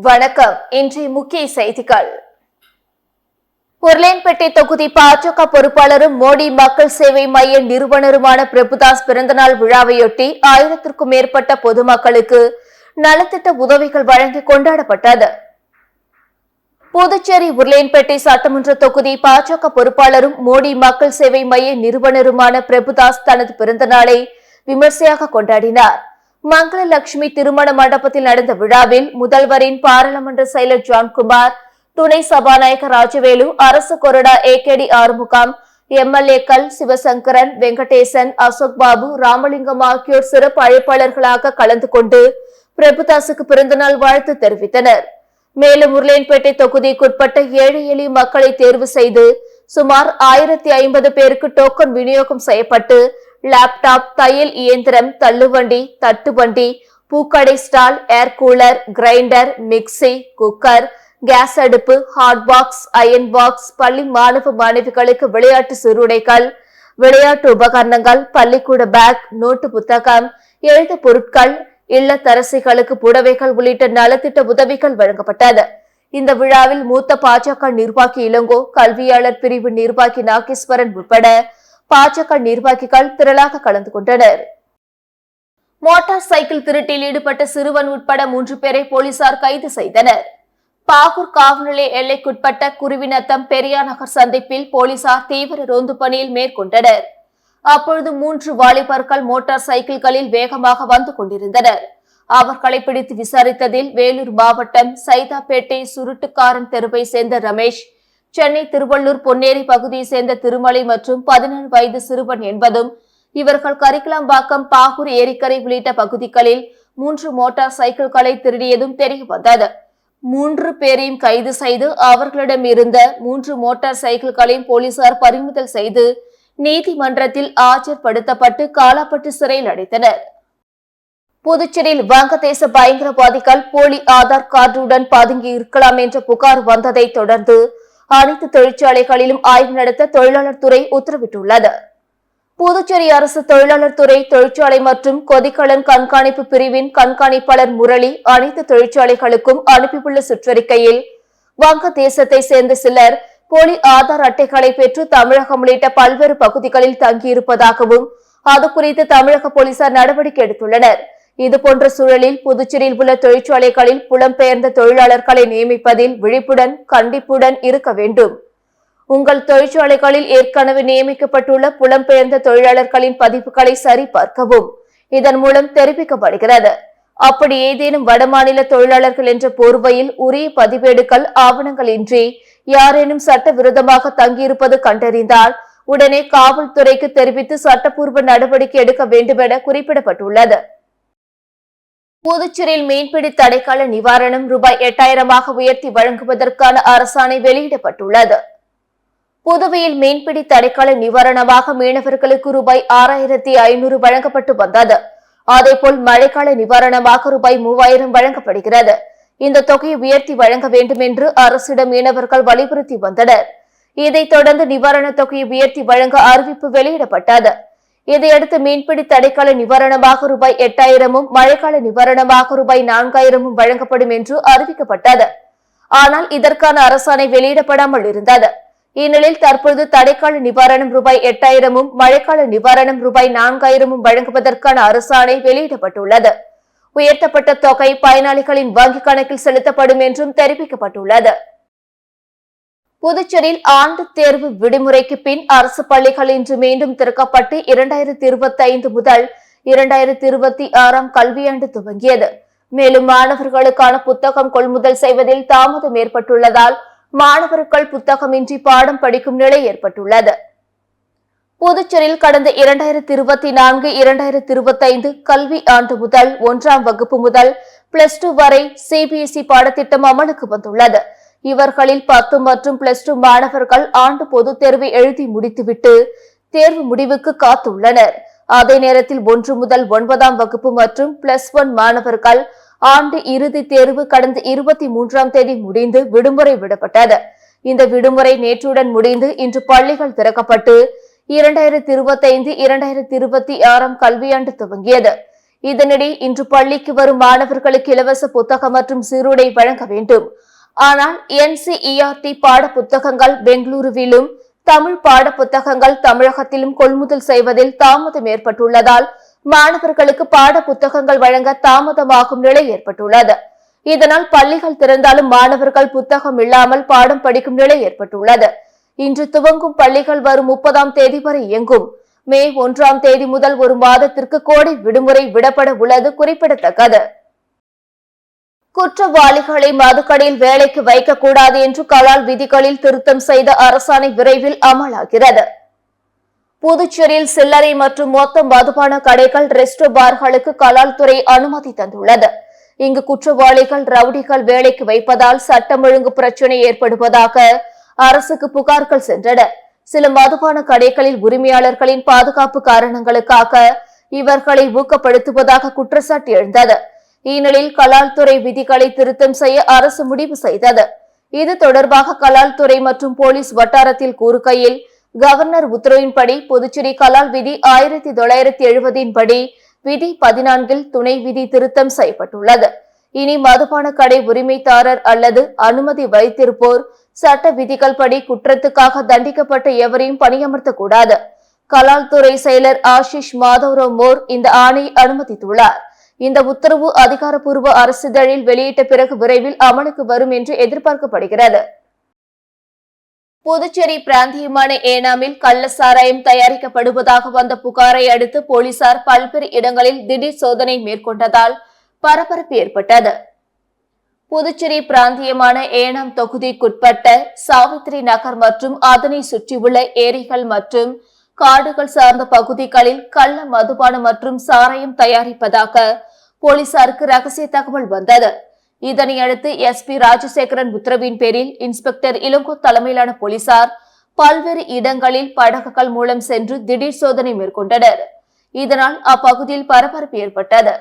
வணக்கம். இன்றைய முக்கிய செய்திகள். உருளையன்பேட்டை தொகுதி பாஜக பொறுப்பாளரும் மோடி மக்கள் சேவை மைய நிறுவனருமான பிரபுதாஸ் பிறந்தநாள் விழாவையொட்டி 1000க்கும் மேற்பட்ட பொதுமக்களுக்கு நலத்திட்ட உதவிகள் வழங்கி கொண்டாடப்பட்டது. புதுச்சேரி உருளையன்பேட்டை சட்டமன்ற தொகுதி பாஜக பொறுப்பாளரும் மோடி மக்கள் சேவை மைய நிறுவனருமான பிரபுதாஸ் தனது பிறந்தநாளை விமர்சையாக கொண்டாடினார். மங்களலட்சுமி திருமண மண்டபத்தில் நடந்த விழாவில் முதல்வரின் பாராளுமன்ற செயலர் ஜான்குமார், துணை சபாநாயகர் ராஜவேலு, அரசு கொறடா ஏகேடி ஆறுமுகம், எம்எல்ஏக்கள் சிவசங்கரன், வெங்கடேசன், அசோக் பாபு, ராமலிங்கம் ஆகியோர் சிறப்பு அழைப்பாளர்களாக கலந்து கொண்டு பிரபுதாசுக்கு பிறந்தநாள் வாழ்த்து தெரிவித்தனர். மேலும் உருளையன்பேட்டை தொகுதிக்குட்பட்ட ஏழை எளிய மக்களை தேர்வு செய்து சுமார் 1050 பேருக்கு டோக்கன் விநியோகம் செய்யப்பட்டு லேப்டாப், தையல் இயந்திரம், தள்ளுவண்டி, தட்டுவண்டி, பூக்கடை stall, air cooler, grinder, mixie, cooker, gas அடுப்பு, ஹாட் பாக்ஸ், அயன் பாக்ஸ், பள்ளி மாணவ மாணவிகளுக்கு விளையாட்டு சிறுடைகள், விளையாட்டு உபகரணங்கள், பள்ளிக்கூட பேக், நோட்டு புத்தகம், எழுத்து பொருட்கள், இல்லத்தரசிகளுக்கு புடவைகள் உள்ளிட்ட நலத்திட்ட உதவிகள் வழங்கப்பட்டது. இந்த விழாவில் மூத்த பாஜக நிர்வாகி இளங்கோ, கல்வியாளர் பிரிவு நிர்வாகி நாகேஸ்வரன் உட்பட பாஜக நிர்வாகிகள் திரளாக கலந்து கொண்டனர். மோட்டார் சைக்கிள் திருட்டில் ஈடுபட்ட சிறுவன் உட்பட 3 பேரை போலீசார் கைது செய்தனர். பாகூர் காவல் நிலைய எல்லைக்குட்பட்ட குருவிநத்தம் பெரியார் நகர் சந்திப்பில் போலீசார் தீவிர ரோந்து பணியில் மேற்கொண்டனர். அப்பொழுது 3 வாலிபர்கள் மோட்டார் சைக்கிள்களில் வேகமாக வந்து கொண்டிருந்தனர். அவர்களை பிடித்து விசாரித்ததில் வேலூர் மாவட்டம் சைதாப்பேட்டை சுருட்டுக்காரன் தெருவை சேர்ந்த ரமேஷ், சென்னை திருவள்ளூர் பொன்னேரி பகுதியை சேர்ந்த திருமலை மற்றும் 17 வயது சிறுவன் என்பதும், இவர்கள் கரிக்கலாம்பாக்கம், பாகூர் ஏரிக்கரை உள்ளிட்ட பகுதிகளில் 3 மோட்டார் சைக்கிள்களை திருடியதும் தெரிய வந்தது. 3 பேரையும் கைது செய்து அவர்களிடம் இருந்த 3 மோட்டார் சைக்கிள்களையும் போலீசார் பறிமுதல் செய்து நீதிமன்றத்தில் ஆஜர்படுத்தப்பட்டு காலாப்பட்டு சிறையில் அடைத்தனர். புதுச்சேரியில் வங்கதேச பயங்கரவாதிகள் போலி ஆதார் கார்டுடன் பதுங்கி இருக்கலாம் என்ற புகார் வந்ததை தொடர்ந்து அனைத்து தொழிற்சாலைகளிலும் ஆய்வு நடத்த தொழிலாளர் துறை உத்தரவிட்டுள்ளது. புதுச்சேரி அரசு தொழிலாளர் துறை தொழிற்சாலை மற்றும் கொதிக்கலன் கண்காணிப்பு பிரிவின் கண்காணிப்பாளர் முரளி அனைத்து தொழிற்சாலைகளுக்கும் அனுப்பியுள்ள சுற்றறிக்கையில் வங்கதேசத்தை சேர்ந்த சிலர் போலி ஆதார் அட்டைகளை பெற்று தமிழகம் உள்ளிட்ட பல்வேறு பகுதிகளில் தங்கியிருப்பதாகவும் அது குறித்து தமிழக போலீசார் நடவடிக்கை எடுத்துள்ளனர். இதுபோன்ற சூழலில் புதுச்சேரியில் உள்ள தொழிற்சாலைகளில் புலம்பெயர்ந்த தொழிலாளர்களை நியமிப்பதில் விழிப்புடன் கண்டிப்புடன் இருக்க வேண்டும். உங்கள் தொழிற்சாலைகளில் ஏற்கனவே நியமிக்கப்பட்டுள்ள புலம்பெயர்ந்த தொழிலாளர்களின் பதிவுகளை சரிபார்க்கவும் இதன் மூலம் தெரிவிக்கப்படுகிறது. அப்படி ஏதேனும் வடமாநில தொழிலாளர்கள் என்ற போர்வையில் உரிய பதிவேடுகள் ஆவணங்கள் இன்றி யாரேனும் சட்டவிரோதமாக தங்கியிருப்பது கண்டறிந்தால் உடனே காவல்துறைக்கு தெரிவித்து சட்டப்பூர்வ நடவடிக்கை எடுக்க வேண்டும் என குறிப்பிடப்பட்டுள்ளது. புதுச்சேரியில் மீன்பிடி தடைக்கால நிவாரணம் ரூபாய் 8000 உயர்த்தி வழங்குவதற்கான அரசாணை வெளியிடப்பட்டுள்ளது. புதுவையில் மீன்பிடி தடைக்கால நிவாரணமாக மீனவர்களுக்கு ரூபாய் 6500 வழங்கப்பட்டு வந்தது. அதேபோல் மழைக்கால நிவாரணமாக ரூபாய் 3000 வழங்கப்படுகிறது. இந்த தொகையை உயர்த்தி வழங்க வேண்டும் என்று அரசிடம் மீனவர்கள் வலியுறுத்தி வந்தனர். இதைத் தொடர்ந்து நிவாரண தொகையை உயர்த்தி வழங்க அறிவிப்பு வெளியிடப்பட்டது. இதையடுத்து மீன்பிடி தடைக்கால நிவாரணமாக ரூபாய் 8000 மழைக்கால நிவாரணமாக ரூபாய் 4000 வழங்கப்படும் என்று அறிவிக்கப்பட்டது. ஆனால் இதற்கான அரசாணை வெளியிடப்படாமல் இருந்தது. இந்நிலையில் தற்போது தடைக்கால நிவாரணம் ரூபாய் 8000 மழைக்கால நிவாரணம் ரூபாய் 4000 வழங்குவதற்கான அரசாணை வெளியிடப்பட்டுள்ளது. உயர்த்தப்பட்ட தொகை பயனாளிகளின் வங்கிக் கணக்கில் செலுத்தப்படும் என்றும் தெரிவிக்கப்பட்டுள்ளது. புதுச்சேரியில் ஆண்டு தேர்வு விடுமுறைக்கு பின் அரசு பள்ளிகள் இன்று மீண்டும் திறக்கப்பட்டு 2025 முதல் 2026 கல்வியாண்டு துவங்கியது. மேலும் மாணவர்களுக்கான புத்தகம் கொள்முதல் செய்வதில் தாமதம் ஏற்பட்டுள்ளதால் மாணவர்கள் புத்தகமின்றி பாடம் படிக்கும் நிலை ஏற்பட்டுள்ளது. புதுச்சேரியில் கடந்த 2024-2025 கல்வி ஆண்டு முதல் 1ஆம் வகுப்பு முதல் +2 வரை சிபிஎஸ்இ பாடத்திட்டம் அமலுக்கு வந்துள்ளது. இவர்களில் 10 மற்றும் +2 மாணவர்கள் ஆண்டு பொதுத் தேர்வை எழுதி முடித்துவிட்டு தேர்வு முடிவுக்கு காத்துள்ளனர். அதே நேரத்தில் 1 முதல் 9ஆம் வகுப்பு மற்றும் +1 மாணவர்கள் ஆண்டு இறுதி தேர்வு கடந்த 23ஆம் தேதி முடிந்து விடுமுறை விடப்பட்டது. இந்த விடுமுறை நேற்றுடன் முடிந்து இன்று பள்ளிகள் திறக்கப்பட்டு 2025-2026 கல்வியாண்டு துவங்கியது. இதனிடையே இன்று பள்ளிக்கு வரும் மாணவர்களுக்கு இலவச புத்தகம் மற்றும் சீருடை வழங்க வேண்டும். ஆனால் NCERT பாட புத்தகங்கள் பெங்களூருவிலும் தமிழ் பாட புத்தகங்கள் தமிழகத்திலும் கொள்முதல் செய்வதில் தாமதம் ஏற்பட்டுள்ளதால் மாணவர்களுக்கு பாட புத்தகங்கள் வழங்க தாமதமாகும் நிலை ஏற்பட்டுள்ளது. இதனால் பள்ளிகள் திறந்தாலும் மாணவர்கள் புத்தகம் இல்லாமல் பாடம் படிக்கும் நிலை ஏற்பட்டுள்ளது. இன்று துவங்கும் பள்ளிகள் வரும் 30ஆம் தேதி வரை இயங்கும். மே 1ஆம் தேதி முதல் ஒரு மாதத்திற்கு கோடை விடுமுறை விடப்பட உள்ளது குறிப்பிடத்தக்கது. குற்றவாளிகளை மதுக்கடையில் வேலைக்கு வைக்கக்கூடாது என்று கலால் விதிகளில் திருத்தம் செய்த அரசாணை விரைவில் அமலாகிறது. புதுச்சேரியில் சில்லறை மற்றும் மொத்த மதுபான கடைகள், ரெஸ்டோ பார்களுக்கு கலால் துறை அனுமதி தந்துள்ளது. இங்கு குற்றவாளிகள், ரவுடிகள் வேலைக்கு வைப்பதால் சட்டம் ஒழுங்கு பிரச்சினை ஏற்படுவதாக அரசுக்கு புகார்கள் சென்றன. சில மதுபான கடைகளில் உரிமையாளர்களின் பாதுகாப்பு காரணங்களுக்காக இவர்களை ஊக்கப்படுத்துவதாக குற்றச்சாட்டு எழுந்தது. இந்நிலையில் கலால் துறை விதிகளை திருத்தம் செய்ய அரசு முடிவு செய்தது. இது தொடர்பாக கலால் துறை மற்றும் போலீஸ் வட்டாரத்தில் கூறுகையில், கவர்னர் உத்தரவின்படி புதுச்சேரி கலால் விதி 1970 படி விதி 14 துணை விதி திருத்தம் செய்யப்பட்டுள்ளது. இனி மதுபான கடை உரிமைதாரர் அல்லது அனுமதி வைத்திருப்போர் சட்ட விதிகள் படி குற்றத்துக்காக தண்டிக்கப்பட்ட எவரையும் பணியமர்த்தக்கூடாது. கலால் துறை செயலர் ஆஷிஷ் மாதவ்ராவ் மோர் இந்த ஆணையை அனுமதித்துள்ளார். இந்த உத்தரவு அதிகாரப்பூர்வ அரசிதழில் வெளியிட்ட பிறகு விரைவில் அமலுக்கு வரும் என்று எதிர்பார்க்கப்படுகிறது. புதுச்சேரி பிராந்தியமான ஏனாமில் கள்ள சாராயம் தயாரிக்கப்படுவதாக வந்த புகாரை அடுத்து போலீசார் பல்வேறு இடங்களில் திடீர் சோதனை மேற்கொண்டதால் பரபரப்பு ஏற்பட்டது. புதுச்சேரி பிராந்தியமான ஏனாம் தொகுதிக்குட்பட்ட சாவித்ரி நகர் மற்றும் அதனை சுற்றியுள்ள ஏரிகள் மற்றும் காடுகள் சார்ந்த பகுதிகளில் கள்ள மதுபானம் மற்றும் சாராயம் தயாரிப்பதாக போலீசாருக்கு ரகசிய தகவல் வந்தது. இதனையடுத்து SP ராஜசேகரன் உத்தரவின் பேரில் இன்ஸ்பெக்டர் இளங்கோ தலைமையிலான போலீசார் பல்வேறு இடங்களில் படகுகள் மூலம் சென்று திடீர் சோதனை மேற்கொண்டனர். இதனால் அப்பகுதியில் பரபரப்பு ஏற்பட்டது.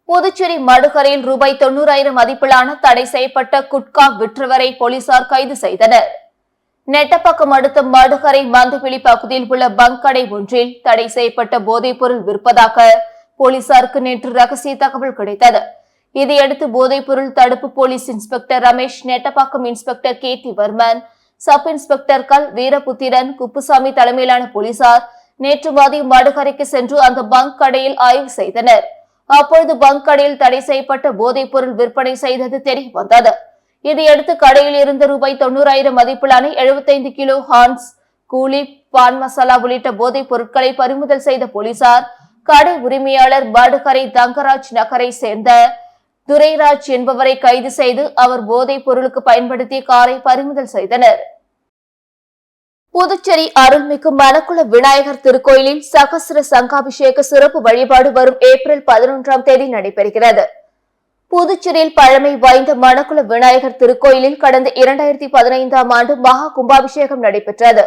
புதுச்சேரி மடுகரையில் ரூபாய் 90,000 மதிப்பிலான தடை செய்யப்பட்ட குட்கா விற்றவரை போலீசார் கைது செய்தனர். நெட்டப்பாக்கம் அடுத்த மடுகரை மந்தவெளி பகுதியில் உள்ள பங்க் கடை ஒன்றில் தடை செய்யப்பட்ட போதைப் பொருள் விற்பதாக போலீசாருக்கு நேற்று ரகசிய தகவல் கிடைத்தது. இதையடுத்து போதைப் பொருள் தடுப்பு police inspector Ramesh, Nettapakkam inspector KT Varman, sub இன்ஸ்பெக்டர்கள் வீரபுத்திரன், குப்புசாமி தலைமையிலான போலீசார் நேற்று மதியம் மடுகரைக்கு சென்று அந்த பங்க் கடையில் ஆய்வு செய்தனர். அப்பொழுது பங்க் கடையில் தடை செய்யப்பட்ட போதைப் பொருள் விற்பனை செய்தது தெரிய வந்தது. இதையடுத்து கடையில் இருந்த ரூபாய் 90,000 மதிப்பிலான 75 கிலோ ஹான்ஸ், கூலி, பான் மசாலா உள்ளிட்ட போதைப் பொருட்களை பறிமுதல் செய்த போலீசார் கடை உரிமையாளர் மடுகரை தங்கராஜ் நகரை சேர்ந்த துரைராஜ் என்பவரை கைது செய்து அவர் போதைப் பொருளுக்கு பயன்படுத்திய காரை பறிமுதல் செய்தனர். புதுச்சேரி அருள்மிகு மணக்குள விநாயகர் திருக்கோயிலில் சகஸ்ர சங்காபிஷேக சிறப்பு வழிபாடு வரும் ஏப்ரல் 11ஆம் தேதி நடைபெறுகிறது. புதுச்சேரியில் பழமை வாய்ந்த மணக்குள விநாயகர் திருக்கோயிலில் கடந்த 2015ஆம் ஆண்டு மகா கும்பாபிஷேகம் நடைபெற்றது.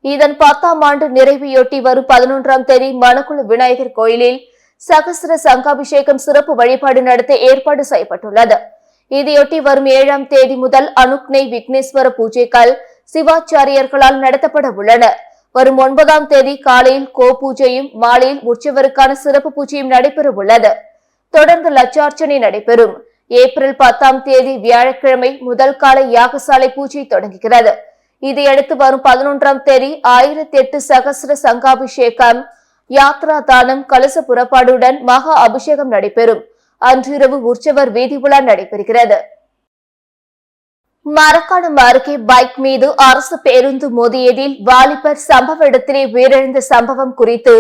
இதன் 10ஆம் ஆண்டு நிறைவையொட்டி வரும் 11ஆம் தேதி மணக்குள விநாயகர் கோயிலில் சகஸ்ர சங்காபிஷேகம் சிறப்பு வழிபாடு நடத்த ஏற்பாடு செய்யப்பட்டுள்ளது. இதையொட்டி வரும் 7ஆம் தேதி முதல் அனுக்னை விக்னேஸ்வர பூஜைகள் சிவாச்சாரியர்களால் நடத்தப்பட உள்ளன. வரும் 9ஆம் தேதி காலையில் கோ பூஜையும் மாலையில் உற்சவருக்கான சிறப்பு பூஜையும் நடைபெற உள்ளது. தொடர்ந்து லட்சார்ச்சனை நடைபெறும். ஏப்ரல் 10ஆம் தேதி வியாழக்கிழமை முதல் கால யாகசாலை பூஜை தொடங்குகிறது. இதையடுத்து வரும் 11ஆம் தேதி 1008 சகஸ்ர சங்காபிஷேகம், யாத்ரா தானம், கலச புறப்பாடுடன் மகா அபிஷேகம் நடைபெறும். அன்றிரவு உற்சவர் வீதி உலா நடைபெறுகிறது. மரக்காணம் அருகே பைக் மீது அரசு பேருந்து மோதியதில் வாலிபர் சம்பவ இடத்திலே உயிரிழந்த சம்பவம் குறித்து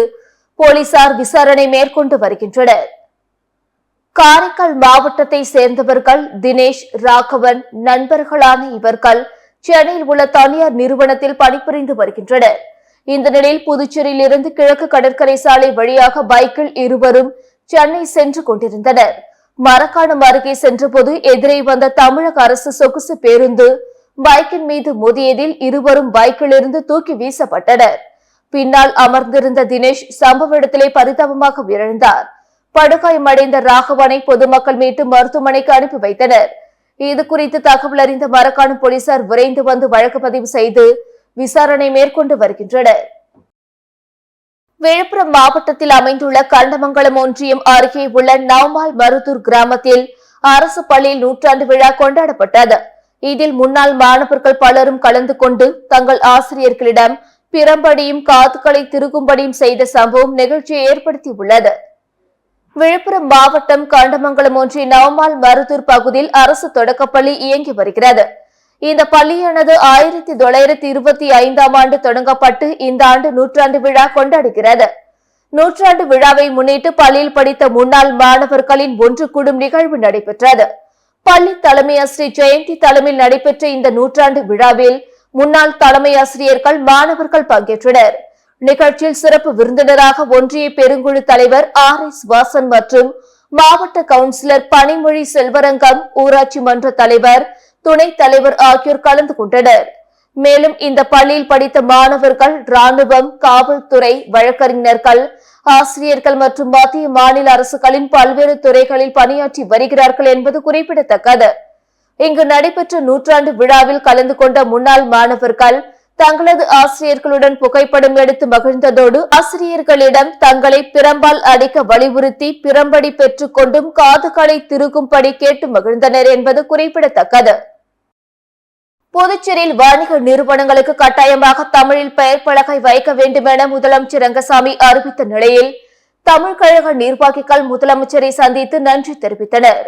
போலீசார் விசாரணை மேற்கொண்டு வருகின்றனர். காரைக்கால் மாவட்டத்தை சேர்ந்தவர்கள் தினேஷ், ராகவன் நண்பர்களான இவர்கள் சென்னையில் உள்ள தனியார் நிறுவனத்தில் பணிபுரிந்து வருகின்றனர். இந்த நிலையில் புதுச்சேரியில் இருந்து கிழக்கு கடற்கரை சாலை வழியாக பைக்கில் இருவரும் சென்னை சென்று கொண்டிருந்தனர். மரக்காணம் அருகே சென்றபோது எதிரே வந்த தமிழக அரசு சொகுசு பேருந்து பைக்கின் மீது மோதியதில் இருவரும் பைக்கிலிருந்து தூக்கி வீசப்பட்டனர். பின்னால் அமர்ந்திருந்த தினேஷ் சம்பவ இடத்திலே பரிதாபமாக உயிரிழந்தார். படுகாயமடைந்த ராகவனை பொதுமக்கள் மீட்டு மருத்துவமனைக்கு அனுப்பி வைத்தனர். இது குறித்து தகவல் அறிந்த மரக்காணம் போலீசார் விரைந்து வந்து வழக்கு பதிவு செய்து விசாரணை மேற்கொண்டு வருகின்றனர். விழுப்புரம் மாவட்டத்தில் அமைந்துள்ள கண்டமங்கலம் ஒன்றியம் அருகே உள்ள நவ்மால் மருதூர் கிராமத்தில் அரசு பள்ளியில் நூற்றாண்டு விழா கொண்டாடப்பட்டது. இதில் முன்னாள் மாணவர்கள் பலரும் கலந்து கொண்டு தங்கள் ஆசிரியர்களிடம் பிரம்படியும் காதுகளை திருகும்படியும் செய்த சம்பவம் நிகழ்ச்சியை ஏற்படுத்தியுள்ளது. விழுப்புரம் மாவட்டம் கண்டமங்கலம் ஒன்றிய நவ்மால் மருதூர் பகுதியில் அரசு தொடக்கப்பள்ளி இயங்கி வருகிறது. இந்த பள்ளியானது 1925ஆம் ஆண்டு தொடங்கப்பட்டு இந்த ஆண்டு நூற்றாண்டு விழா கொண்டாடுகிறது. நூற்றாண்டு விழாவை முன்னிட்டு பள்ளியில் படித்த முன்னாள் மாணவர்களின் ஒன்று கூடும் நிகழ்வு நடைபெற்றது. பள்ளி தலைமை ஆசிரியர் ஜெயந்தி தலைமையில் நடைபெற்ற இந்த நூற்றாண்டு விழாவில் முன்னாள் தலைமை ஆசிரியர்கள் மாணவர்கள் பங்கேற்றனர். நிகழ்ச்சியில் சிறப்பு விருந்தினராக ஒன்றிய பெருங்குழு தலைவர் RS வாசன் மற்றும் மாவட்ட கவுன்சிலர் பனிமொழி செல்வரங்கம், ஊராட்சி மன்ற தலைவர், துணைத் தலைவர் ஆகியோர் கலந்து கொண்டனர். மேலும் இந்த பள்ளியில் படித்த மாணவர்கள் ராணுவம், காவல்துறை, வழக்கறிஞர்கள், ஆசிரியர்கள் மற்றும் மத்திய மாநில அரசுகளின் பல்வேறு துறைகளில் பணியாற்றி வருகிறார்கள் என்பது குறிப்பிடத்தக்கது. இங்கு நடைபெற்ற நூற்றாண்டு விழாவில் கலந்து கொண்ட முன்னாள் மாணவர்கள் தங்களது ஆசிரியர்களுடன் புகைப்படம் எடுத்து மகிழ்ந்ததோடு ஆசிரியர்களிடம் தங்களை பிரம்பால் அடிக்க வலியுறுத்தி பிரம்படி பெற்றுக் கொண்டும் காதுகளை திருகும்படி கேட்டு மகிழ்ந்தனர் என்பது குறிப்பிடத்தக்கது. புதுச்சேரியில் வணிக நிறுவனங்களுக்கு கட்டாயமாக தமிழில் பெயர் பலகை வைக்க வேண்டும் என முதலமைச்சர் ரங்கசாமி அறிவித்த நிலையில் தமிழ் கழக நிர்வாகிகள் முதலமைச்சரை சந்தித்து நன்றி தெரிவித்தனர்.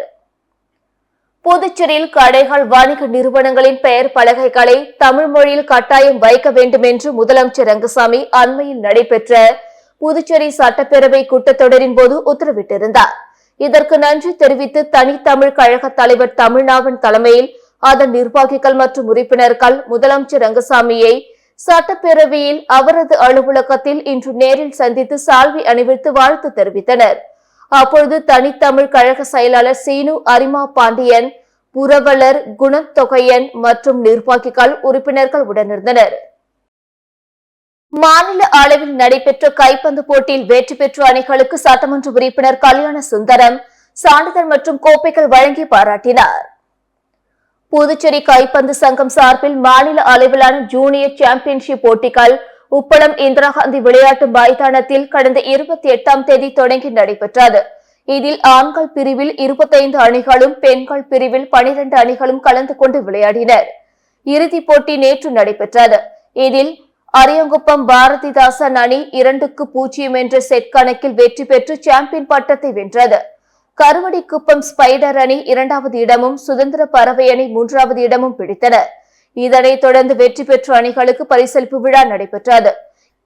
புதுச்சேரியில் கடைகள், வணிக நிறுவனங்களின் பெயர் பலகைகளை தமிழ் மொழியில் கட்டாயம் வைக்க வேண்டும் என்று முதலமைச்சர் ரங்கசாமி அண்மையில் நடைபெற்ற புதுச்சேரி சட்டப்பேரவை கூட்டத்தொடரின் போது உத்தரவிட்டிருந்தார். இதற்கு நன்றி தெரிவித்து தனித்தமிழ் கழக தலைவர் தமிழ்நாவன் தலைமையில் அதன் நிர்வாகிகள் மற்றும் உறுப்பினர்கள் முதலமைச்சர் ரங்கசாமியை சட்டப்பேரவையில் அவரது அலுவலகத்தில் இன்று நேரில் சந்தித்து சால்வை அணிவித்து வாழ்த்து தெரிவித்தனர். அப்பொழுது தனித்தமிழ் கழக செயலாளர் சீனு அரிமா பாண்டியன், புரவலர் குணத்தொகையன் மற்றும் நிர்வாகிகள், உறுப்பினர்கள் உடனிருந்தனர். மாநில அளவில் நடைபெற்ற கைப்பந்து போட்டியில் வெற்றி பெற்ற அணிகளுக்கு சட்டமன்ற உறுப்பினர் கல்யாண சுந்தரம் சான்றிதழ் மற்றும் கோப்பைகள் வழங்கி பாராட்டினார். புதுச்சேரி கைப்பந்து சங்கம் சார்பில் மாநில அளவிலான ஜூனியர் சாம்பியன்ஷிப் போட்டிகள் உப்பளம் இந்திரா காந்தி விளையாட்டு மைதானத்தில் கடந்த 28ஆம் தேதி தொடங்கி நடைபெற்றது. இதில் ஆண்கள் பிரிவில் 25 அணிகளும், பெண்கள் பிரிவில் 12 அணிகளும் கலந்து கொண்டு விளையாடினர். இறுதிப் போட்டி நேற்று நடைபெற்றது. இதில் அரியங்குப்பம் பாரதிதாசன் அணி 2-0 என்ற செட் கணக்கில் வெற்றி பெற்று சாம்பியன் பட்டத்தை வென்றது. கருவடிக்குப்பம் ஸ்பைடர் அணி 2வது இடமும், சுதந்திர பறவை அணி 3வது இடமும் பிடித்தனர். இதனைத் தொடர்ந்து வெற்றி பெற்ற அணிகளுக்கு பரிசளிப்பு விழா நடைபெற்றது.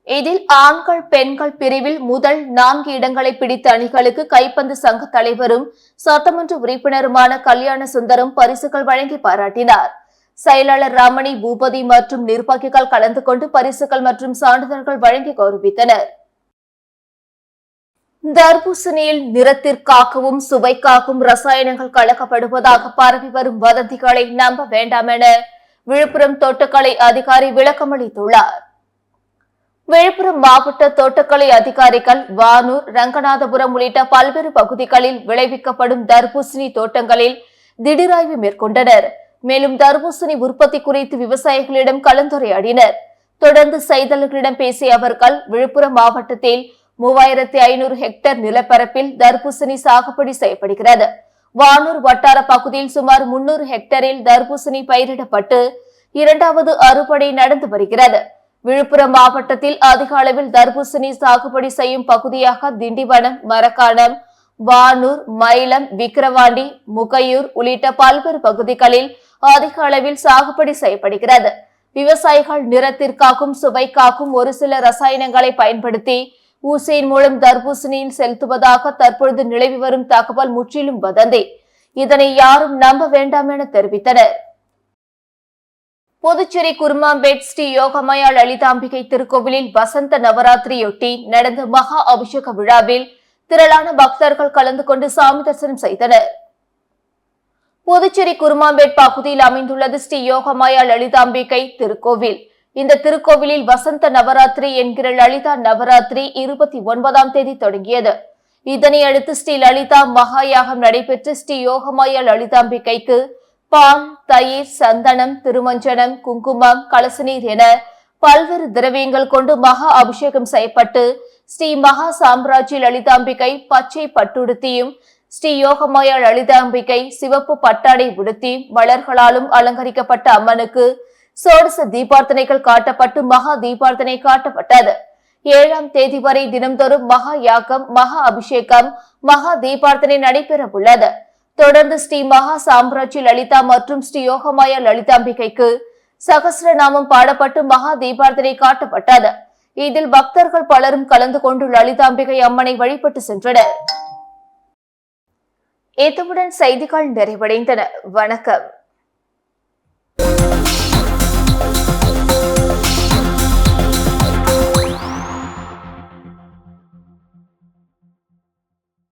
இதில் ஆண்கள், பெண்கள் பிரிவில் முதல் 4 இடங்களை பிடித்த அணிகளுக்கு கைப்பந்து சங்க தலைவரும் சட்டமன்ற உறுப்பினருமான கல்யாண சுந்தரம் பரிசுகள் வழங்கி பாராட்டினார். செயலாளர் ரமணி, பூபதி மற்றும் நிர்வாகிகள் கலந்து கொண்டு பரிசுகள் மற்றும் சான்றிதழ்கள் வழங்கி கௌரவித்தனர். தர்பூசணியில் நிறத்திற்காகவும் சுவைக்காகவும் ரசாயனங்கள் கலக்கப்படுவதாக பரவி வரும் வதந்திகளை நம்ப வேண்டாம் என விழுப்புரம் தோட்டக்கலை அதிகாரி விளக்கமளித்துள்ளார். விழுப்புரம் மாவட்ட தோட்டக்கலை அதிகாரிகள் வானூர், ரங்கநாதபுரம் உள்ளிட்ட பல்வேறு பகுதிகளில் விளைவிக்கப்படும் தர்பூசணி தோட்டங்களில் திடீர் ஆய்வு மேற்கொண்டனர். மேலும் தர்பூசணி உற்பத்தி குறித்து விவசாயிகளிடம் கலந்துரையாடினர். தொடர்ந்து செய்தியாளர்களிடம் பேசிய அவர்கள், விழுப்புரம் மாவட்டத்தில் 3500 ஹெக்டேர் நிலப்பரப்பில் தர்பூசணி சாகுபடி செய்யப்படுகிறது. வானூர் வட்டார பகுதியில் சுமார் 300 ஹெக்டேரில் தர்பூசணி பயிரிடப்பட்டு 2வது அறுவடை நடந்து வருகிறது. விழுப்புரம் மாவட்டத்தில் அதிக அளவில் தர்பூசணி சாகுபடி செய்யும் பகுதியாக திண்டிவனம், மரக்காணம், வானூர், மயிலம், விக்கிரவாண்டி, முகையூர் உள்ளிட்ட பல்வேறு பகுதிகளில் அதிக அளவில் சாகுபடி செய்யப்படுகிறது. விவசாயிகள் நிறத்திற்காகவும் சுவைக்காகவும் ஒரு சில ரசாயனங்களை பயன்படுத்தி ஊசியின் மூலம் தர்பூசணியில் செலுத்துவதாக தற்பொழுது நிலவி வரும் தகவல் முற்றிலும் வதந்தி. இதனை யாரும் நம்ப வேண்டாம் என தெரிவித்தனர். புதுச்சேரி குருமாம்பேட் ஸ்ரீ யோகமயா லலிதாம்பிகை திருக்கோவிலில் வசந்த நவராத்திரியொட்டி நடந்த மகா அபிஷேக விழாவில் திரளான பக்தர்கள் கலந்து கொண்டு சாமி தரிசனம் செய்தனர். புதுச்சேரி குருமாம்பேட் பகுதியில் அமைந்துள்ளது ஸ்ரீ யோகமயா லலிதாம்பிகை திருக்கோவில். இந்த திருக்கோவிலில் வசந்த நவராத்திரி என்கிற லலிதா நவராத்திரி 29ஆம் தேதி தொடங்கியது. இதனையடுத்து ஸ்ரீ லலிதா மகாயாகம் நடைபெற்று ஸ்ரீ யோகமயா லலிதாம்பிகைக்கு பால், தயிர், சந்தனம், திருமஞ்சனம், குங்குமம், கலசநீர் என பல்வேறு திரவியங்கள் கொண்டு மகா அபிஷேகம் செய்யப்பட்டு ஸ்ரீ மகா சாம்ராஜ்ய லலிதாம்பிகை பச்சை பட்டுடுத்தியும், ஸ்ரீ யோகமாயா லலிதாம்பிகை சிவப்பு பட்டாடை உடுத்தி மலர்களாலும் அலங்கரிக்கப்பட்ட அம்மனுக்கு சோடச தீபார்த்தனைகள் காட்டப்பட்டு மகா தீபார்த்தனை காட்டப்பட்டது. 7ஆம் தேதி வரை தினம்தோறும் மகா யாகம், மகா அபிஷேகம், மகா தீபார்த்தனை நடைபெற உள்ளது. தொடர்ந்து ஸ்ரீ மகா சாம்ராஜ்ய லலிதா மற்றும் ஸ்ரீ யோகமாயா லலிதாம்பிகைக்கு சகஸ்ரநாமம் பாடப்பட்டு மகா தீபார்த்தனை காட்டப்பட்டது. இதில் பக்தர்கள் பலரும் கலந்து கொண்டு லலிதாம்பிகை அம்மனை வழிபட்டு சென்றனர். இத்துடன் செய்திகள் நிறைவடைந்தன. வணக்கம்.